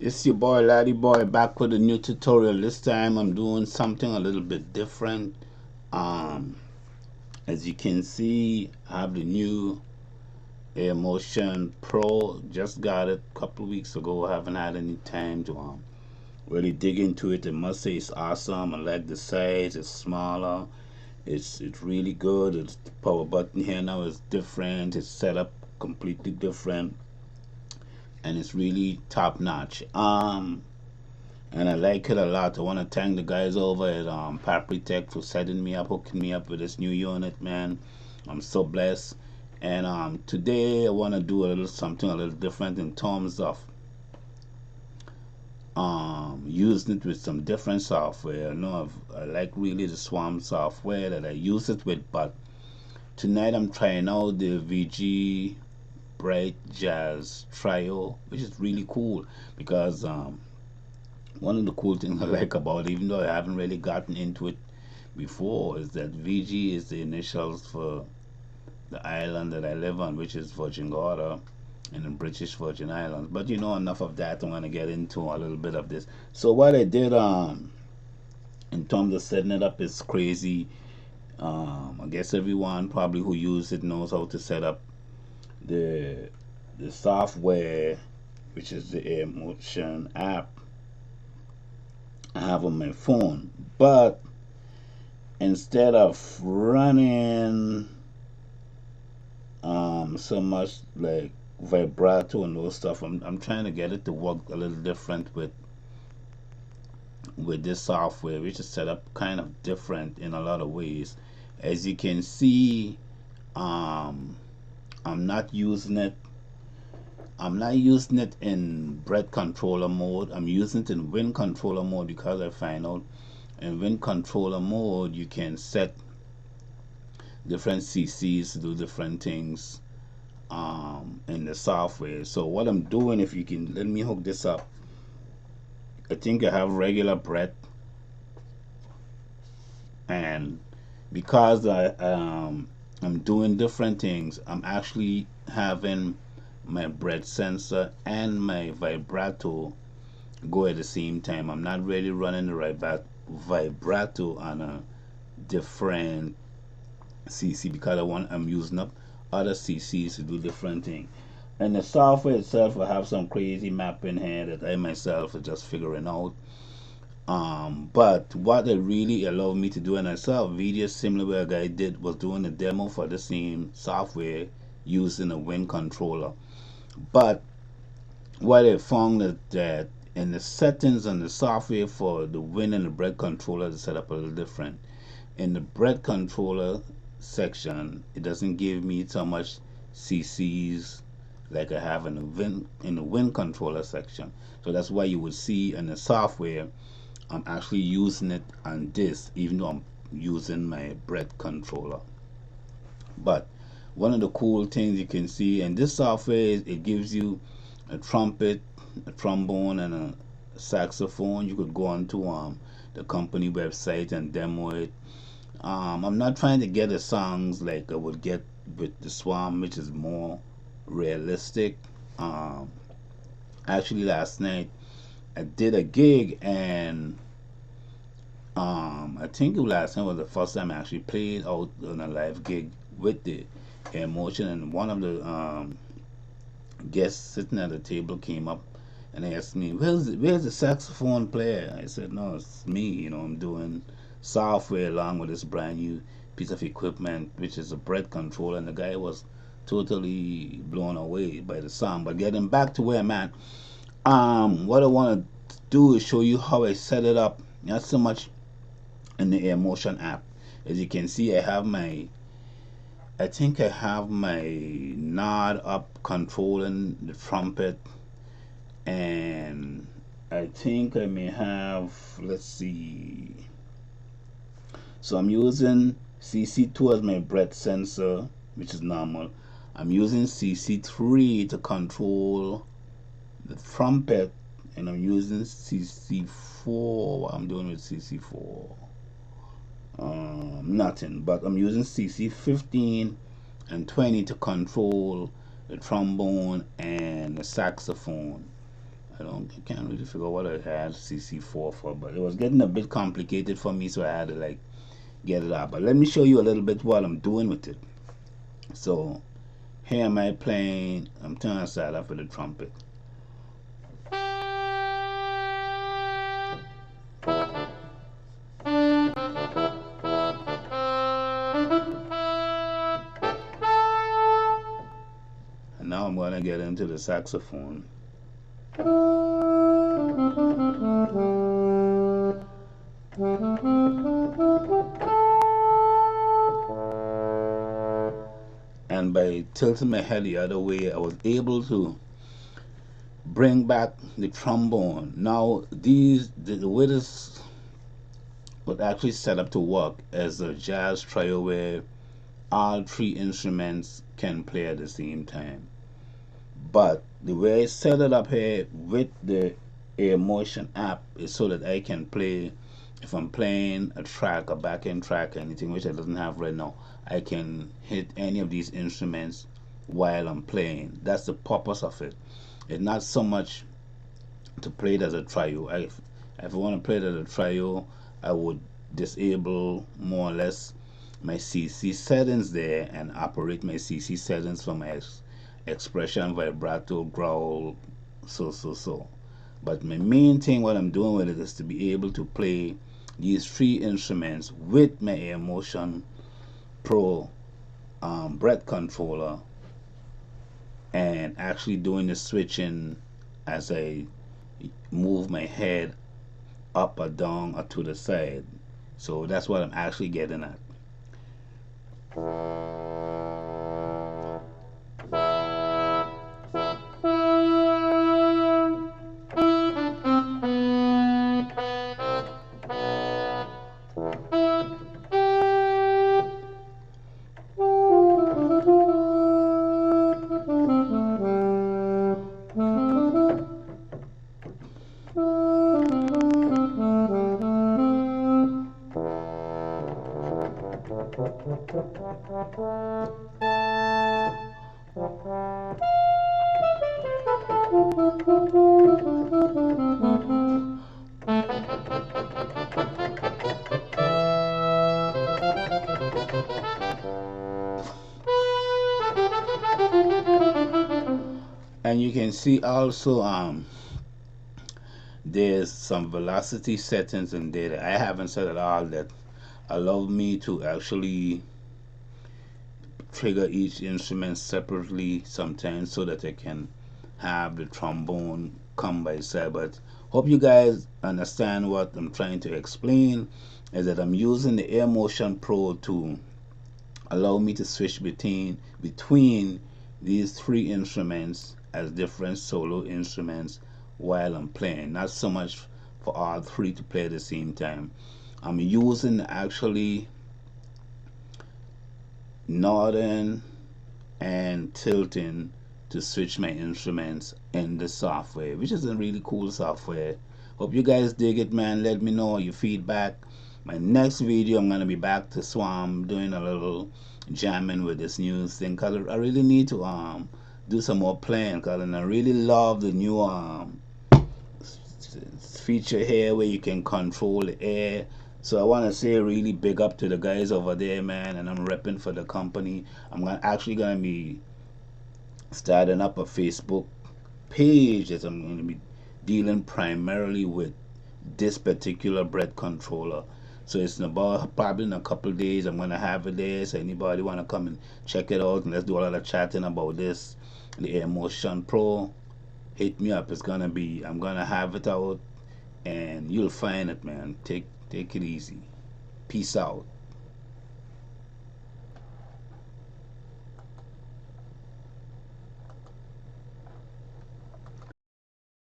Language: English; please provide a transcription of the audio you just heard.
It's your boy Laddie Boy back with a new tutorial. This time I'm doing something a little bit different. Um, as you can see, I have the new Airmotion Pro. Just got it a couple of weeks ago. I haven't had any time to really dig into it. I must say it's awesome. I like the size. It's smaller. It's really good. It's the power button here now is different. It's set up completely different, and it's really top notch. And I like it a lot. I want to thank the guys over at Papritech for setting me up, hooking me up with this new unit, man. I'm so blessed. And today I want to do a little something a little different in terms of using it with some different software. I like really the Swarm software that I use it with, but tonight I'm trying out the VG Bright Jazz Trio, which is really cool because one of the cool things I like about it, even though I haven't really gotten into it before, is that VG is the initials for the island that I live on, which is Virgin Gorda in the British Virgin Islands. But enough of that. I'm gonna get into a little bit of this. So what I did in terms of setting it up is crazy. I guess everyone probably who uses it knows how to set up the software, which is the Airmotion app I have on my phone. But instead of running so much like vibrato and those stuff, I'm trying to get it to work a little different with this software, which is set up kind of different in a lot of ways. As you can see, um, I'm not using it. I'm not using it in bread controller mode. I'm using it in wind controller mode because I find out in wind controller mode you can set different CCs to do different things in the software. So what I'm doing, if you can let me hook this up, I think I have regular bread, and because I'm doing different things, I'm actually having my bread sensor and my vibrato go at the same time. I'm not really running the vibrato on a different CC because I'm using up other CCs to do different things. And the software itself will have some crazy mapping here that I myself are just figuring out. But what it really allowed me to do, and I saw a video similar where a guy was doing a demo for the same software using a wind controller. But what I found is that in the settings on the software for the wind and the bread controller, it's set up a little different. In the bread controller section, it doesn't give me so much CCs like I have in the wind controller section. So that's why you would see in the software I'm actually using it on this, even though I'm using my bread controller. But one of the cool things you can see in this software is it gives you a trumpet, a trombone, and a saxophone. You could go onto the company website and demo it. I'm not trying to get the songs like I would get with the Swarm, which is more realistic. Um, Actually, last night I did a gig, and I think last night was the first time I actually played out on a live gig with the Airmotion, and one of the guests sitting at the table came up and asked me, where's the saxophone player? I said, no, it's me. I'm doing software along with this brand new piece of equipment, which is a bread controller. And the guy was totally blown away by the sound. But getting back to where I'm at, what I want to do is show you how I set it up. Not so much in the Airmotion app. As you can see, I think I have my nod up controlling the trumpet, and I think I may have, let's see. So I'm using CC2 as my breath sensor, which is normal. I'm using CC3 to control the trumpet, and I'm using CC4. What I'm doing with CC4? Nothing, but I'm using CC 15 and 20 to control the trombone and the saxophone. I can't really figure out what I had CC4 for, but it was getting a bit complicated for me, so I had to like get it out. But let me show you a little bit what I'm doing with it. So here am I playing, I'm turning aside up for the trumpet. And now I'm going to get into the saxophone. And by tilting my head the other way, I was able to bring back the trombone. Now, the way this was actually set up to work as a jazz trio where all three instruments can play at the same time. But the way I set it up here with the Airmotion app is so that I can play, if I'm playing a track, a back end track, anything which I doesn't have right now, I can hit any of these instruments while I'm playing. That's the purpose of it. It's not so much to play it as a trio. If I want to play it as a trio, I would disable more or less my CC settings there and operate my CC settings from my expression, vibrato, growl, so. But my main thing, what I'm doing with it, is to be able to play these three instruments with my Airmotion Pro breath controller and actually doing the switching as I move my head up or down or to the side. So that's what I'm actually getting at. And you can see also there's some velocity settings in there that I haven't set at all that allow me to actually trigger each instrument separately sometimes so that I can have the trombone come by side. But hope you guys understand what I'm trying to explain is that I'm using the Airmotion Pro to allow me to switch between these three instruments as different solo instruments while I'm playing. Not so much for all three to play at the same time. I'm using actually nodding and tilting to switch my instruments in the software, which is a really cool software. Hope you guys dig it, man. Let me know your feedback. My next video, I'm gonna be back to Swamp doing a little jamming with this new thing, cause I really need to do some more playing, cause I really love the new feature here where you can control the air. So I want to say really big up to the guys over there, man, and I'm repping for the company. Actually gonna be starting up a Facebook page that I'm gonna be dealing primarily with this particular breath controller. So it's in about probably in a couple of days I'm gonna have it there. So anybody wanna come and check it out and let's do a lot of chatting about this, the Airmotion Pro, hit me up. I'm gonna have it out and you'll find it, man. Take it easy. Peace out.